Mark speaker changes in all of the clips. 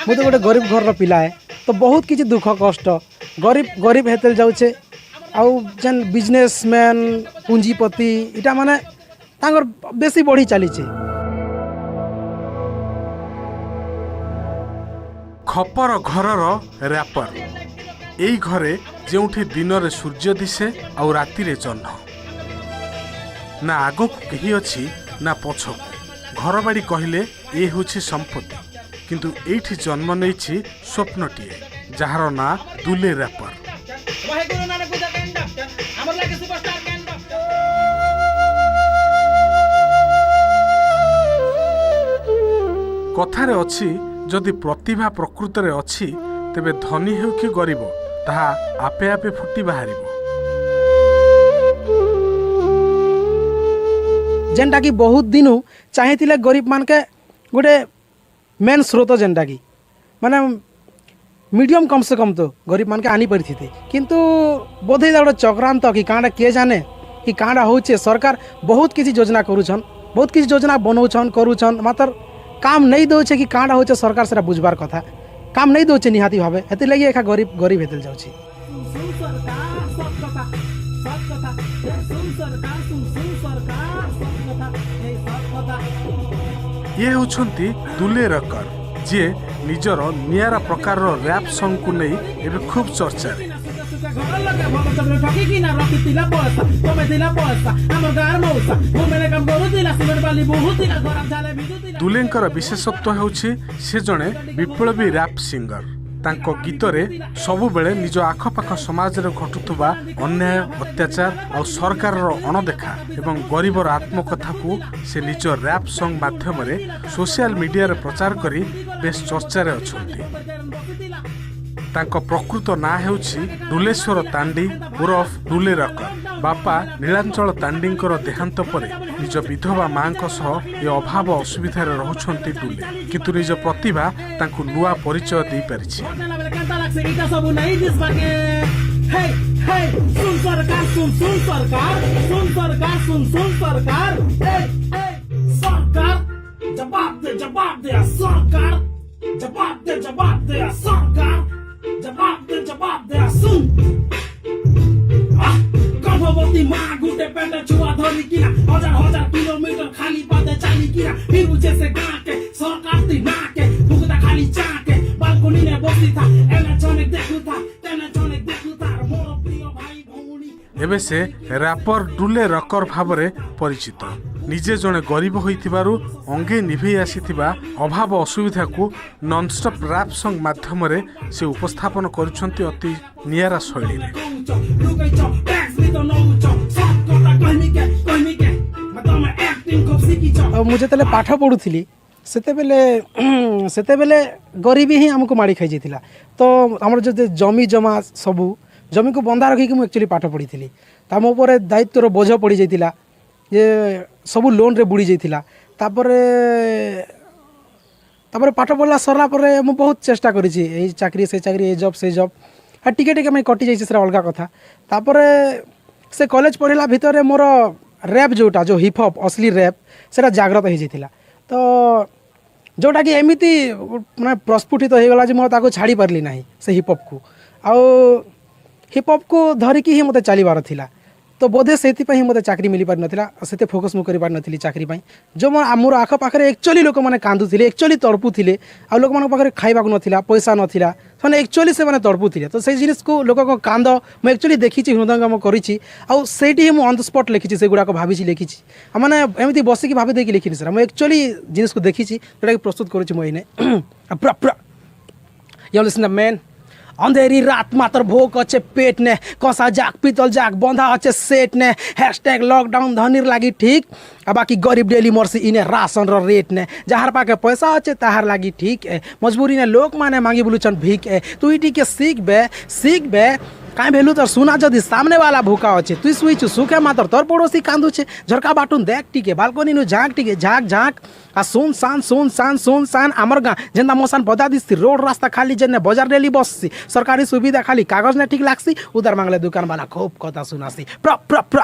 Speaker 1: मु तो गोटे गरीब घर पिला है तो बहुत किसी दुख कष्ट गरीब गरीब हेतल जाऊे आउ जेन बिजनेसमैन पूंजीपति इटा माने तांगर बेसी बढ़ी चली
Speaker 2: खपर घरर रैपर एई घरे जोठी दिन रे सूर्य दिशे आउ राति रे जह्न ना आगो कही अच्छी ना पछक घर बाड़ी कहले ये हूँ संपत्ति किंतु एठी जन्म नहीं स्वप्नटीए जार ना दुले रैपर। कथारे अच्छी जदि प्रतिभा प्रकृत रे अच्छी तेबे धनी हो कि गरीब ताहा आपे आपे फुटी बाहरिबो।
Speaker 1: जेनटा कि बहुत दिन चाहिए गरीब मान के गोटे मेन स्रोत जेनटा कि माने मीडियम कम से कम तो गरीब मान के आनी पड़ी थी किंतु बोधे गोटे चक्रांत कि काँटा किए जाने कि काँटा होचे सरकार बहुत किसी योजना करुछन बहुत किसी योजना बनाऊन करुछन मात्र काम नहीं दौचे कि काँटा होचे सरकार से बुझबार कथा काम नहीं दौचे निहाती भावे हेती लगी एका गरीब गरीब हेतल जाउची।
Speaker 2: ये होछंती दुले रकर जे निजर नियारा प्रकार रैप सॉन्ग को नहीं एबे खूब चर्चा रे। दुलेंकर विशेषत्व होछि से जणे विप्लवी रैप सिंगर तांको गीतरे सबु बेले निज आखपाख समाज रे घटुथुबा अन्याय अत्याचार और सरकार अणदेखा एवं गरीबर आत्मकथा को से निज रैप सॉन्ग माध्यम रे सोशल मीडिया रे प्रचार करी बेस चर्चा रे अछंती। तांको प्रकृत ना हेउछि डुलेश्वर तांडी उर्फ डुले रकर। बापा नीलांचल तांडींकर देहांत परे निज विधवा मांको सह ए अभाव असुविधा रे रहउछंती डुले किंतु निज प्रतिभा तांको नुआ परिचय देई परिछि।
Speaker 3: जवाब दे सुन गर्भवती माँ गुटे पेटे छुआ धरी किना हजार हजार किलोमीटर खाली पदे चली किना फिर मुझे से गाँव के सरकार ती ना के भुगता खाली चाके बालकोनी ने बसी था इलेक्ट्रॉनिक देखु था इलेक्ट्रॉनिक देखु था मोर प्रिय भाई भौणी
Speaker 2: एबे से रैपर डुले रकर भावरे परिचित निजे जने गरीब होइथिबारु अंगे निभे आसीथिबा अभाव असुविधा को नॉनस्टॉप रैप सॉन्ग माध्यम रे से उपस्थापन करुछंती अति नियारा शैली रे।
Speaker 1: मुझे तले पाठ पढ़ुली सेते बेले गरीबी ही हमको माड़ी खाई जाइतिला तो हमर जो जमी जमा सबू जमी को बंधा रखी मुझे एक्चुअली पाठ पढ़ी थी ताम उपर दायित्वर बोझ पड़ जाइतिला जे सबू लोन रे बुड़ी जाइतिला तापरे पाठ पढ़ला सरला परे मु बहुत चेष्टा करिछि ए चाकरी से जॉब से जॉब आ टिके टिके मैं कटि जाइछि से अलग कथा तापरे से कॉलेज पढ़ला भितर मोर रैप जोटा जो हिप हॉप असली रैप सेटा जागृत हो जाइतिला तो जोटा कि एमिति माने प्रस्फुटित हो गला जे मो ताको छाड़ी पारली नाही से हिप हॉप को आउ हिप हॉप को धरिकी ही मते चलीबार थिला तो बोधे से मत चाकरी मिल पार नाला से फोकस मुझे कर नी चाकरी जो मोर आख पाखे एक्चुअली लोक मैंने कांदुले एक्चुअली तड़पुले आ लोक पाखे खाइबा नाला पैसा नाला से एक्चुअली से मैंने तड़पुले तो से जिनिस को लोक कांद मुझे एक्चुअली देखी हृदयंगम करी ऑन द स्पॉट लिखी से गुड़ाक भावी लिखी मैंने एमती बसिक भाभी देखिए लिखी सर मुझे एक्चुअली जिनिस को देखी जोटा कि प्रस्तुत करुँच मुझे पूरा पूरा यू लिसन द मैन अंधेरी रात मात्र भोक अच्छे पेट ने कसा जाक पीतल जाक बंधा अच्छे सेट ने हैशटैग लॉकडाउन धनीर लगी ठीक आ बाकी गरीब डेली मरसी इने राशन रो रेट ने जहार पाके पैसा अच्छे ताहार लगी ठीक है मजबूरी ने लोक माने मांगी बुलुचन भीख है तू इटी के सीख बे कहीं भेलू तो सुना जदि सामने वाला भूखा अच्छे तु शुईचु सुखे मात्र तोर पड़ोसी कांदुचे झरका बाटुन देख टिके बालकोनी नु झाँक टिके झाँक झाँक आ सुनसान आमर गाँ जेन्दा मसान बजा दिसी रोड रास्ता खाली जेने बजार डेली बससी सरकारी सुविधा खाली कागज ने ठीक लागसी उधर मांगले दुकान वाला खूब कथा सुनासी प्र प्र प्र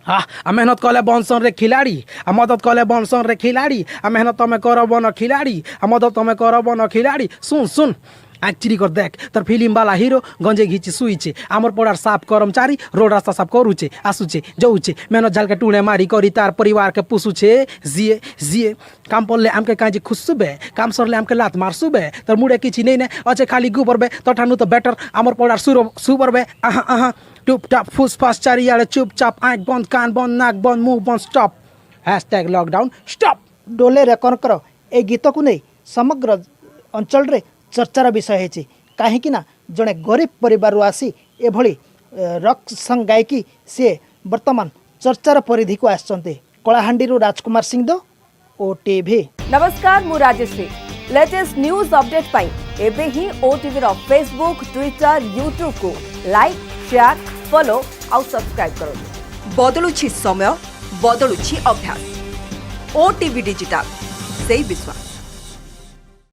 Speaker 1: हाँ आ मेहनत कले बनसन रे खिलाड़ी आ मदद कले बनसन रे खिलाड़ी आ मेहनत तमें करब न खिलाड़ी आ मदद तमें करब न खिलाड़ी सुन सुन एक्चुअली कर देख तर फिल्म वाला हिरो गंजे घिची सुईचे आमर पड़ार साफ कर्मचारी रोड रास्ता साफ करुचे आसुचे जाऊचे मेहनत झाल के टूणे मारी करी तार परिवार के पुसुचे जिए जिए काम पड़ले आमके काजी खुशुबे काम सरले आमके लात मारसुबे तर मुड़े किछि नहीं ने अच्छे खाली गुबरबे तठानु तो बेटर आमर पड़ार सुबरबे आहा आहा टुप टाप फुस फास चारियाड़े चुपचाप आँख बंद कान बंद नाक बंद मुंह बंद स्टॉप हैशटैग लॉकडाउन स्टॉप
Speaker 4: डोले रेकर्ड कर ए गीत को नहीं समग्र अंचल रे चर्चार विषय है कहीं जड़े गरीब परिवार आसी एभली रॉक संग गायकी सी वर्तमान चर्चार परिधि को आसचंते कलाहांडी राजकुमार सिंह ओटीवी।
Speaker 5: नमस्कार मु राजश्री लेटेस्ट न्यूज अपडेट पाई एबे ही ओटीवी रो फेसबुक ट्विटर यूट्यूब को लाइक शेयर फॉलो आउ सब्सक्राइब करो।
Speaker 6: बदलुछि समय बदलुछि अभ्यास ओटीवी डिजिटल से विश्वास।